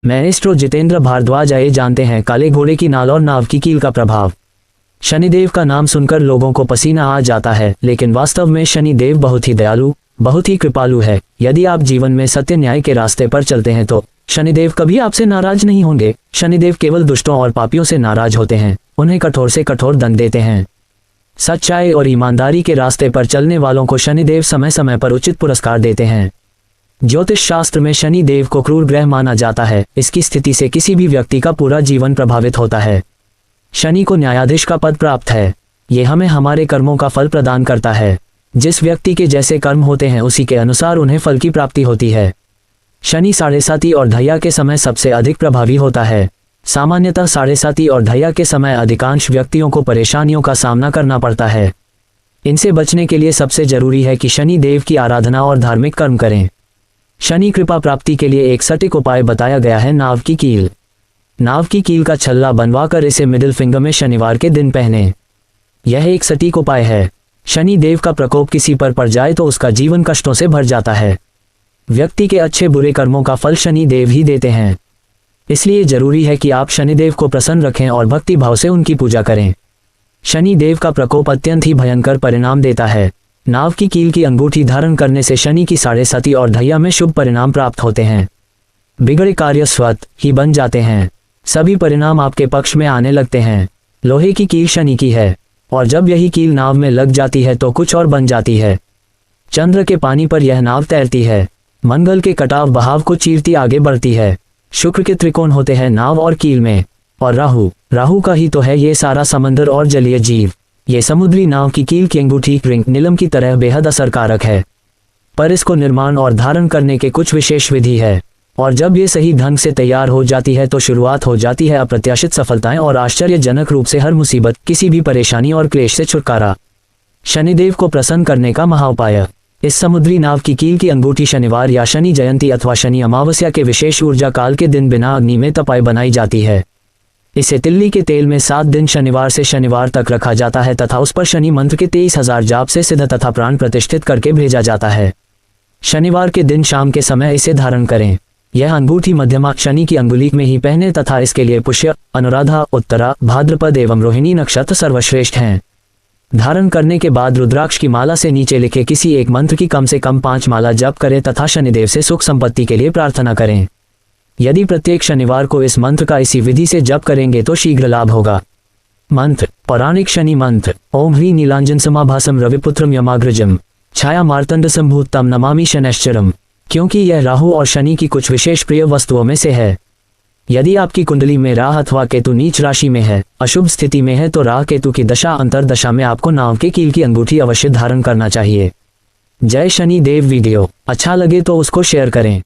मैएस्ट्रो जितेंद्र भारद्वाज आइए जानते हैं काले घोड़े की नाल और नाव की कील का प्रभाव। शनिदेव का नाम सुनकर लोगों को पसीना आ जाता है, लेकिन वास्तव में शनिदेव बहुत ही दयालु, बहुत ही कृपालु है। यदि आप जीवन में सत्य न्याय के रास्ते पर चलते हैं तो शनिदेव कभी आपसे नाराज नहीं होंगे। शनिदेव केवल दुष्टों और पापियों से नाराज होते हैं, उन्हें कठोर से कठोर दंड देते हैं। सच्चाई और ईमानदारी के रास्ते पर चलने वालों को शनिदेव समय समय पर उचित पुरस्कार देते हैं। ज्योतिष शास्त्र में शनि देव को क्रूर ग्रह माना जाता है। इसकी स्थिति से किसी भी व्यक्ति का पूरा जीवन प्रभावित होता है। शनि को न्यायाधीश का पद प्राप्त है। ये हमें हमारे कर्मों का फल प्रदान करता है। जिस व्यक्ति के जैसे कर्म होते हैं उसी के अनुसार उन्हें फल की प्राप्ति होती है। शनि 7:30 और ढैया के समय सबसे अधिक प्रभावी होता है। सामान्यतः 7:30 और ढैया के समय अधिकांश व्यक्तियों को परेशानियों का सामना करना पड़ता है। इनसे बचने के लिए सबसे जरूरी है कि शनि देव की आराधना और धार्मिक कर्म करें। शनि कृपा प्राप्ति के लिए एक सटीक उपाय बताया गया है, नाव की कील। नाव की कील का छल्ला बनवाकर इसे मिडिल फिंगर में शनिवार के दिन पहने। यह एक सटीक उपाय है। शनि देव का प्रकोप किसी पर पड़ जाए तो उसका जीवन कष्टों से भर जाता है। व्यक्ति के अच्छे बुरे कर्मों का फल शनि देव ही देते हैं। इसलिए जरूरी है कि आप शनिदेव को प्रसन्न रखें और भक्ति भाव से उनकी पूजा करें। शनि देव का प्रकोप अत्यंत ही भयंकर परिणाम देता है। नाव की कील की अंगूठी धारण करने से शनि की 7:30 और ढैया में शुभ परिणाम प्राप्त होते हैं। बिगड़े कार्य स्वतः ही बन जाते हैं। सभी परिणाम आपके पक्ष में आने लगते हैं। लोहे की कील शनि की है और जब यही कील नाव में लग जाती है तो कुछ और बन जाती है। चंद्र के पानी पर यह नाव तैरती है। मंगल के कटाव बहाव को चीरती आगे बढ़ती है। शुक्र के त्रिकोण होते हैं नाव और कील में, और राहु का ही तो है ये सारा समंदर और जलीय जीव। ये समुद्री नाव की कील की अंगूठी रिंग नीलम की तरह बेहद असरकारक है, पर इसको निर्माण और धारण करने के कुछ विशेष विधि है, और जब ये सही ढंग से तैयार हो जाती है तो शुरुआत हो जाती है अप्रत्याशित सफलताएं और आश्चर्यजनक रूप से हर मुसीबत, किसी भी परेशानी और क्लेश से छुटकारा। शनिदेव को प्रसन्न करने का महाउपाय। इस समुद्री नाव की कील की अंगूठी शनिवार या शनि जयंती अथवा शनि अमावस्या के विशेष ऊर्जा काल के दिन बिना अग्नि में तपाई बनाई जाती है। इसे तिल्ली के तेल में 7 दिन शनिवार से शनिवार तक रखा जाता है तथा उस पर शनि मंत्र के 23,000 जाप से सिद्ध तथा प्राण प्रतिष्ठित करके भेजा जाता है। शनिवार के दिन शाम के समय इसे धारण करें। यह अंगूठी मध्यमा शनि की अंगुली में ही पहने तथा इसके लिए पुष्य, अनुराधा, उत्तरा, भाद्रपद एवं रोहिणी नक्षत्र सर्वश्रेष्ठ हैं। धारण करने के बाद रुद्राक्ष की माला से नीचे लिखे किसी एक मंत्र की कम से कम 5 माला जप करें तथा शनिदेव से सुख संपत्ति के लिए प्रार्थना करें। यदि प्रत्येक शनिवार को इस मंत्र का इसी विधि से जप करेंगे तो शीघ्र लाभ होगा। मंत्र। पौराणिक शनि मंत्र। ओम ह्रीं नीलांजन समाभासम रविपुत्रम यमाग्रजम छाया मार्तंड संभूतम नमामि शनैश्चरम। क्योंकि यह राहु और शनि की कुछ विशेष प्रिय वस्तुओं में से है। यदि आपकी कुंडली में राह अथवा केतु नीच राशि में है, अशुभ स्थिति में है, तो राह केतु की दशा अंतरदशा में आपको नाव के कील की अंगूठी अवश्य धारण करना चाहिए। जय शनि देव। वीडियो अच्छा लगे तो उसको शेयर करें।